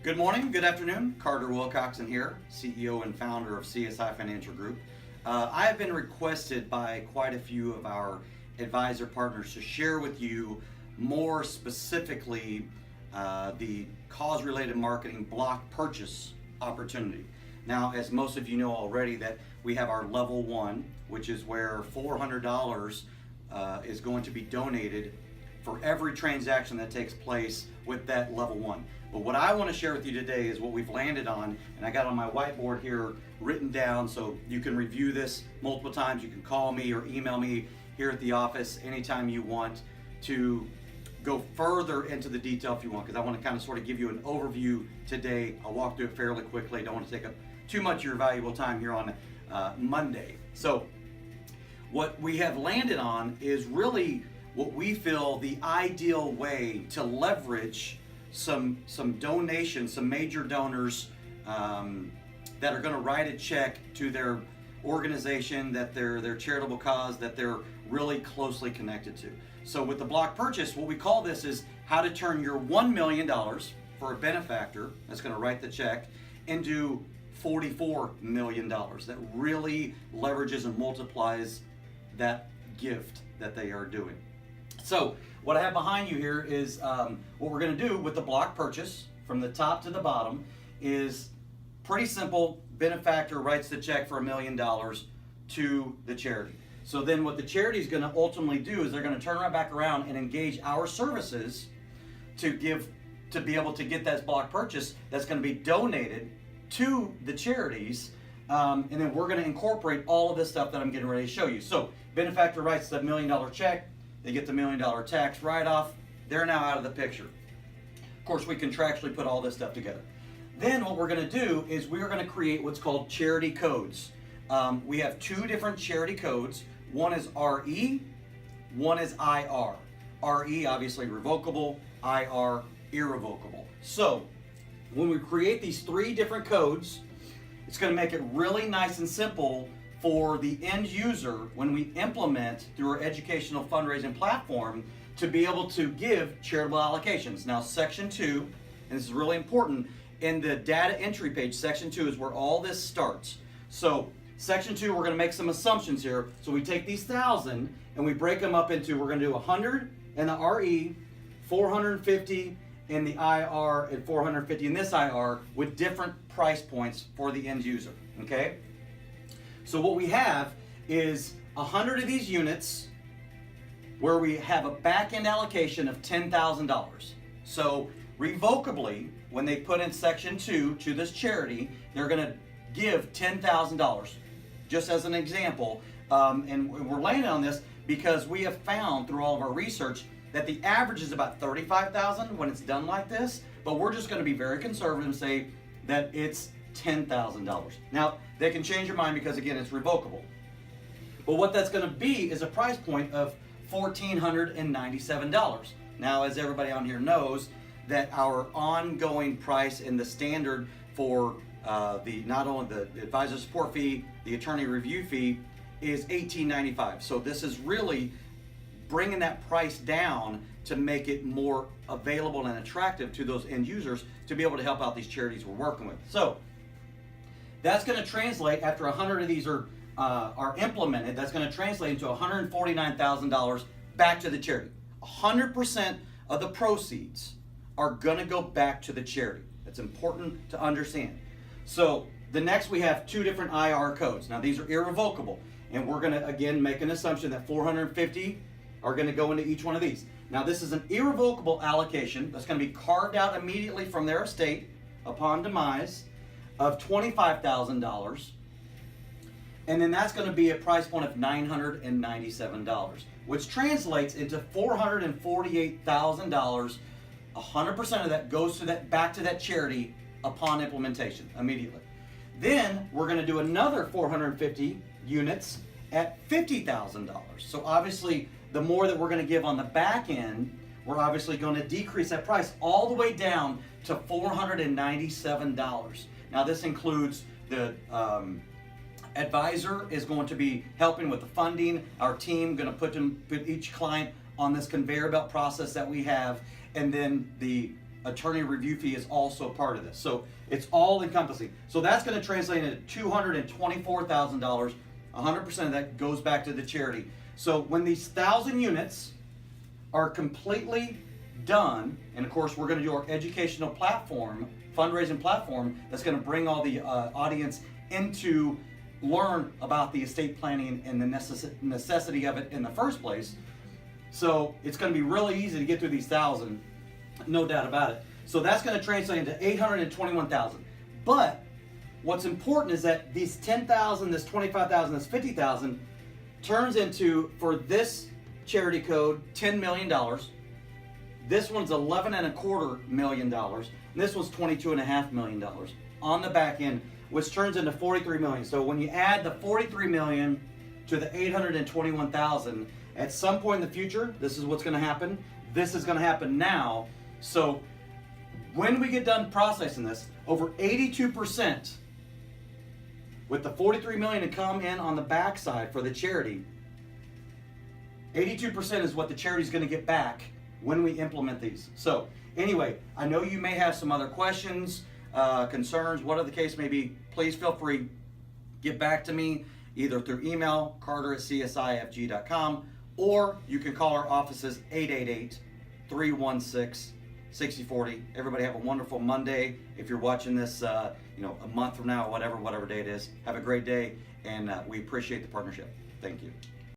Good morning, good afternoon. Carter Wilcoxon here, CEO and founder of CSI Financial Group. I have been requested by quite a few of our advisor partners to share with you more specifically the cause-related marketing block purchase opportunity. Now, as most of you know already, that we have our level one, which is where $400 is going to be donated for every transaction that takes place with that level one. But what I want to share with you today is what we've landed on, and I got on my whiteboard here written down so you can review this multiple times. You can call me or email me here at the office anytime you want to go further into the detail if you want, because I want to kind of sort of give you an overview today. I'll walk through it fairly quickly. I don't want to take up too much of your valuable time here on Monday. So what we have landed on is really what we feel the ideal way to leverage some donations, some major donors that are going to write a check to their organization, that their charitable cause that they're really closely connected to. So with the block purchase, what we call this is how to turn your $1 million for a benefactor that's going to write the check into $44 million that really leverages and multiplies that gift that they are doing. So what I have behind you here is what we're going to do with the block purchase from the top to the bottom is pretty simple. Benefactor writes the check for $1 million to the charity. So then what the charity is going to ultimately do is they're going to turn right back around and engage our services to be able to get that block purchase that's going to be donated to the charities. And then we're going to incorporate all of this stuff that I'm getting ready to show you. So benefactor writes the $1 million check. They get the $1 million tax write-off. They're now out of the picture. Of course, we contractually put all this stuff together. Then what we're going to do is we're going to create what's called charity codes. We have two different charity codes. One is RE, one is IR. RE, obviously revocable, IR, irrevocable. So when we create these three different codes, it's going to make it really nice and simple for the end user when we implement through our educational fundraising platform to be able to give charitable allocations. Now, section 2, and this is really important, in the data entry page, section 2 is where all this starts. So section 2, we're going to make some assumptions here. So we take these 1,000 and we break them up into, we're going to do 100 in the RE, 450 in the IR, and 450 in this IR with different price points for the end user, okay? So what we have is 100 of these units where we have a back-end allocation of $10,000. So revocably, when they put in section 2 to this charity, they're going to give $10,000, just as an example. And we're landing on this because we have found through all of our research that the average is about $35,000 when it's done like this, but we're just going to be very conservative and say that it's $10,000. Now, they can change your mind because, again, it's revocable. But what that's going to be is a price point of $1,497. Now, as everybody on here knows, that our ongoing price in the standard for not only the advisor support fee, the attorney review fee is $18.95. So this is really bringing that price down to make it more available and attractive to those end users to be able to help out these charities we're working with. So that's going to translate, after 100 of these are implemented, that's going to translate into $149,000 back to the charity. 100% of the proceeds are going to go back to the charity. That's important to understand. So the next we have two different IR codes. Now these are irrevocable, and we're going to again make an assumption that 450 are going to go into each one of these. Now this is an irrevocable allocation that's going to be carved out immediately from their estate upon demise of $25,000, and then that's going to be a price point of $997, which translates into $448,000. 100% of that goes to back to that charity upon implementation immediately. Then we're going to do another 450 units at $50,000. So obviously, the more that we're going to give on the back end, we're obviously going to decrease that price all the way down to $497. Now this includes the advisor is going to be helping with the funding. Our team going to put each client on this conveyor belt process that we have, and then the attorney review fee is also part of this. So it's all encompassing. So that's going to translate into $224,000. 100% of that goes back to the charity. So when these 1,000 units are completely done, and of course we're going to do our educational platform, fundraising platform, that's going to bring all the audience into learn about the estate planning and the necessity of it in the first place. So it's going to be really easy to get through these 1,000, no doubt about it. So that's going to translate into $821,000. But what's important is that these 10,000, this 25,000, this 50,000 turns into, for this charity code, $10 million. This one's $11.25 million, and this one's $22.5 million on the back end, which turns into $43 million. So when you add the $43 million to the $821,000, at some point in the future, this is what's going to happen. This is going to happen now. So when we get done processing this, over 82%, with the $43 million to come in on the backside for the charity, 82% is what the charity is going to get back when we implement these. So anyway, I know you may have some other questions, concerns, whatever the case may be. Please feel free, get back to me either through email, carter@csifg.com, or you can call our offices, 888-316-6040. Everybody have a wonderful Monday. If you're watching this a month from now, whatever day it is, have a great day, and we appreciate the partnership. Thank you.